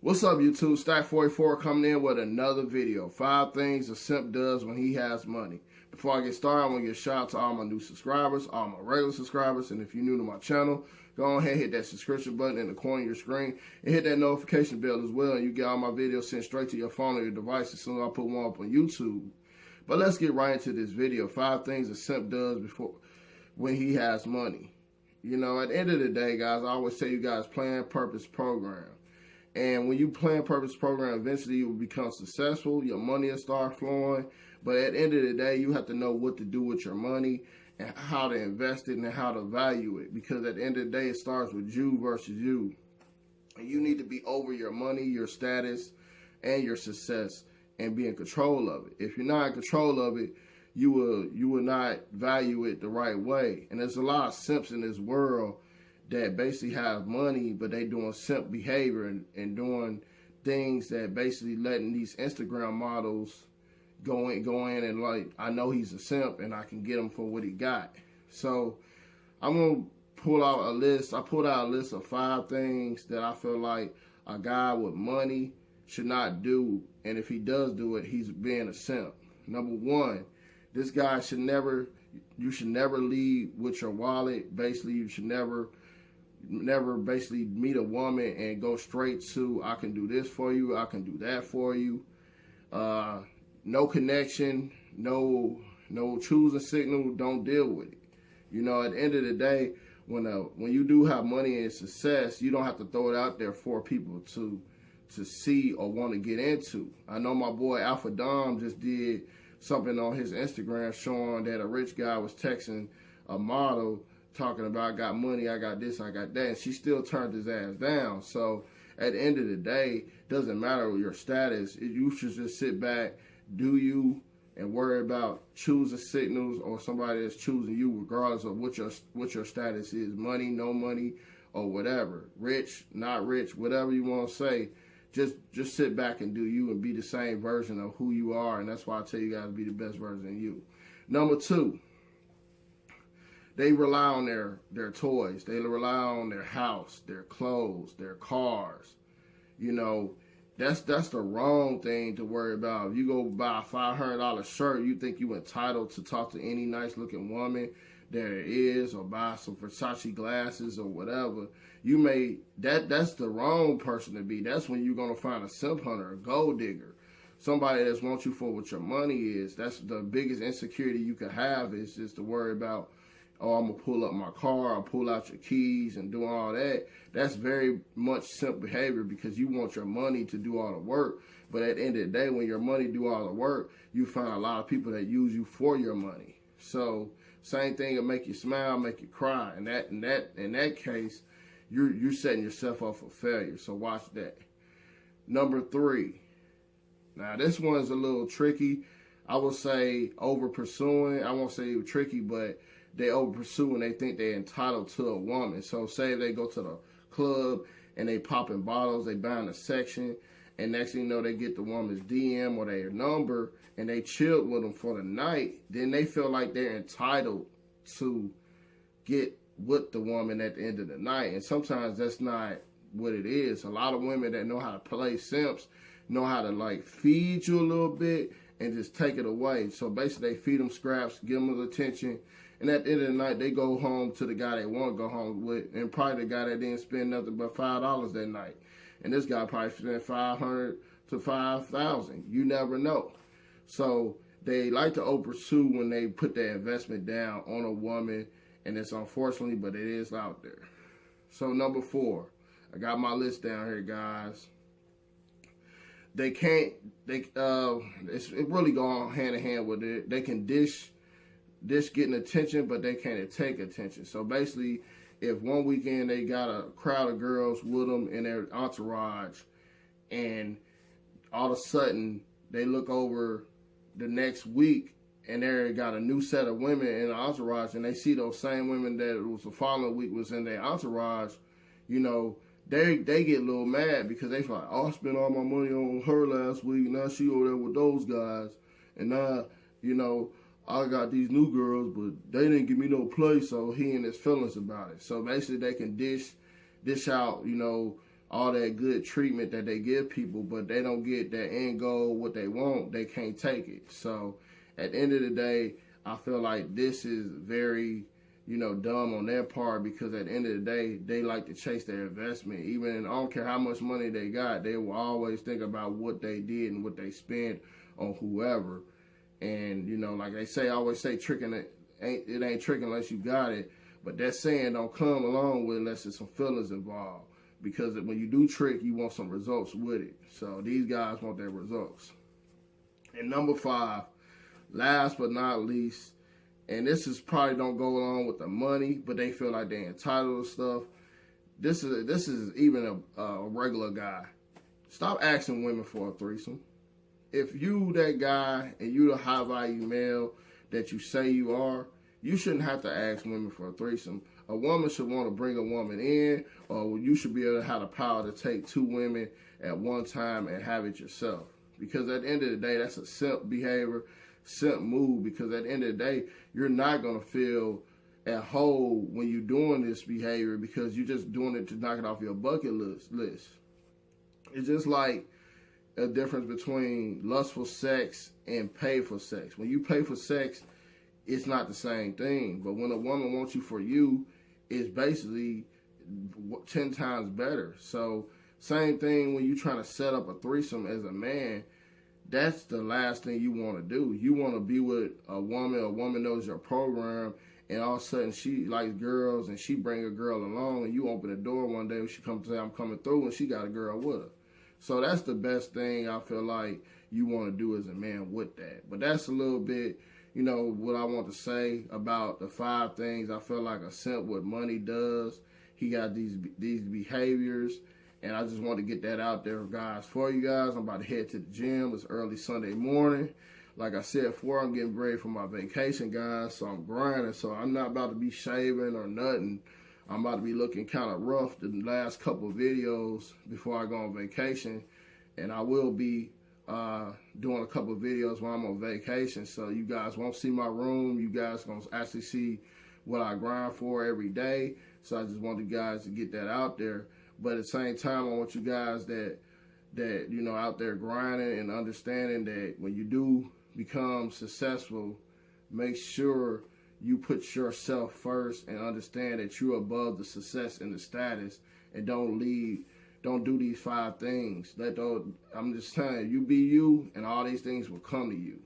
What's up, YouTube? Stack 44 coming in with another video. 5 things a simp does when he has money. Before I get started, I want to give a shout out to all my new subscribers, all my regular subscribers, and if you're new to my channel, go ahead and hit that subscription button in the corner of your screen and hit that notification bell as well, and you get all my videos sent straight to your phone or your device as soon as I put one up on YouTube. But let's get right into this video. 5 things a simp does when he has money. You know, at the end of the day, guys, I always tell you guys, plan, purpose, program. And when you plan purpose program, eventually you will become successful. Your money will start flowing. But at the end of the day, you have to know what to do with your money and how to invest it and how to value it. Because at the end of the day, it starts with you versus you. And you need to be over your money, your status, and your success and be in control of it. If you're not in control of it, you will not value it the right way. And there's a lot of simps in this world that basically have money, but they doing simp behavior and doing things that basically letting these Instagram models go in and like, I know he's a simp and I can get him for what he got. So I'm gonna pull out a list. I pulled out a list of 5 things that I feel like a guy with money should not do, and if he does do it, he's being a simp. Number 1, this guy you should never lead with your wallet. Basically, you should never basically meet a woman and go straight to, I can do this for you, I can do that for you. No connection, no choosing signal, don't deal with it. You know, at the end of the day, when you do have money and success, you don't have to throw it out there for people to see or want to get into. I know my boy Alpha Dom just did something on his Instagram showing that a rich guy was texting a model talking about, I got money, I got this, I got that, and she still turned his ass down. So at the end of the day, doesn't matter your status, you should just sit back, do you, and worry about choosing signals or somebody that's choosing you regardless of what your status is, money, no money, or whatever, rich, not rich, whatever you want to say. Just sit back and do you and be the same version of who you are, and that's why I tell you guys to be the best version of you. Number 2, they rely on their toys. They rely on their house, their clothes, their cars. You know, that's the wrong thing to worry about. If you go buy a $500 shirt, you think you entitled to talk to any nice looking woman there is, or buy some Versace glasses or whatever. That's the wrong person to be. That's when you're gonna find a simp hunter, a gold digger, somebody that wants you for what your money is. That's the biggest insecurity you could have, is just to worry about, oh, I'm gonna pull up my car, I'll pull out your keys and do all that. That's very much simp behavior because you want your money to do all the work. But at the end of the day, when your money do all the work, you find a lot of people that use you for your money. So same thing will make you smile, make you cry. And in that case, you're setting yourself up for failure. So watch that. Number 3. Now this one's a little tricky. I would say over pursuing. I won't say tricky, but they over pursue and they think they're entitled to a woman. So say they go to the club and they popping bottles, they buying a section, and next thing you know, they get the woman's DM or their number and they chilled with them for the night. Then they feel like they're entitled to get with the woman at the end of the night. And sometimes that's not what it is. A lot of women that know how to play simps know how to like feed you a little bit and just take it away. So basically they feed them scraps, give them attention, and at the end of the night, they go home to the guy they want to go home with, and probably the guy that didn't spend nothing but $5 that night. And this guy probably spent $500 to $5,000. You never know. So they like to over-pursue when they put their investment down on a woman, and it's unfortunately, but it is out there. So number 4, I got my list down here, guys. It really go hand in hand with it. They can dish getting attention, but they can't take attention. So basically, if one weekend they got a crowd of girls with them in their entourage, and all of a sudden they look over the next week and they got a new set of women in the entourage, and they see those same women that was the following week was in their entourage, you know, they get a little mad because they feel like, oh, I spent all my money on her last week, now she over there with those guys, and now, you know, I got these new girls, but they didn't give me no play, so he and his feelings about it. So basically they can dish out, you know, all that good treatment that they give people, but they don't get that end goal, what they want, they can't take it. So at the end of the day, I feel like this is very, dumb on their part, because at the end of the day, they like to chase their investment. Even I don't care how much money they got, they will always think about what they did and what they spent on whoever. And, like they say, I always say, tricking it ain't tricking unless you got it. But that saying don't come along with unless there's some feelings involved. Because when you do trick, you want some results with it. So these guys want their results. And number 5, last but not least, and this is probably don't go along with the money, but they feel like they're entitled to stuff. This is even a regular guy. Stop asking women for a threesome. If you that guy and you the high value male that you say you are, you shouldn't have to ask women for a threesome. A woman should want to bring a woman in, or you should be able to have the power to take 2 women at one time and have it yourself. Because at the end of the day, that's a simp behavior, simp move. Because at the end of the day, you're not going to feel at whole when you're doing this behavior, because you're just doing it to knock it off your bucket list. It's just like a difference between lustful sex and pay for sex. When you pay for sex, it's not the same thing. But when a woman wants you for you, it's basically 10 times better. So same thing when you're trying to set up a threesome as a man, that's the last thing you want to do. You want to be with a woman knows your program, and all of a sudden she likes girls and she bring a girl along, and you open the door one day when she comes to say, I'm coming through, and she got a girl with her. So that's the best thing I feel like you want to do as a man with that. But that's a little bit, what I want to say about the 5 things I feel like a simp with money does. He got these behaviors, and I just want to get that out there, guys, for you guys. I'm about to head to the gym. It's early Sunday morning. Like I said before, I'm getting ready for my vacation, guys, so I'm grinding. So I'm not about to be shaving or nothing. I'm about to be looking kind of rough the last couple of videos before I go on vacation. And I will be doing a couple of videos while I'm on vacation. So you guys won't see my room. You guys going to actually see what I grind for every day. So I just want you guys to get that out there. But at the same time, I want you guys that out there grinding and understanding that when you do become successful, make sure you put yourself first and understand that you're above the success and the status, and don't do these 5 things. I'm just telling you, be you, and all these things will come to you.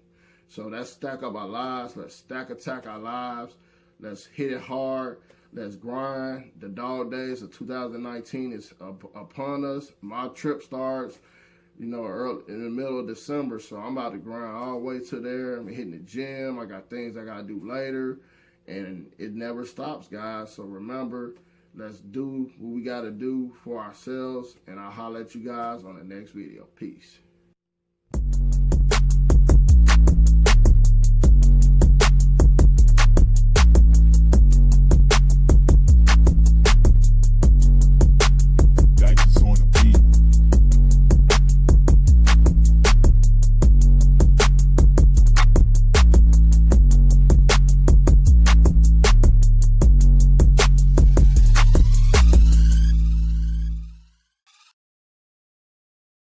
So let's stack up our lives. Let's attack our lives. Let's hit it hard. Let's grind. The dog days of 2019 is upon us. My trip starts, early in the middle of December. So I'm about to grind all the way to there. I'm hitting the gym. I got things I got to do later. And it never stops, guys. So remember, let's do what we got to do for ourselves. And I'll holler at you guys on the next video. Peace.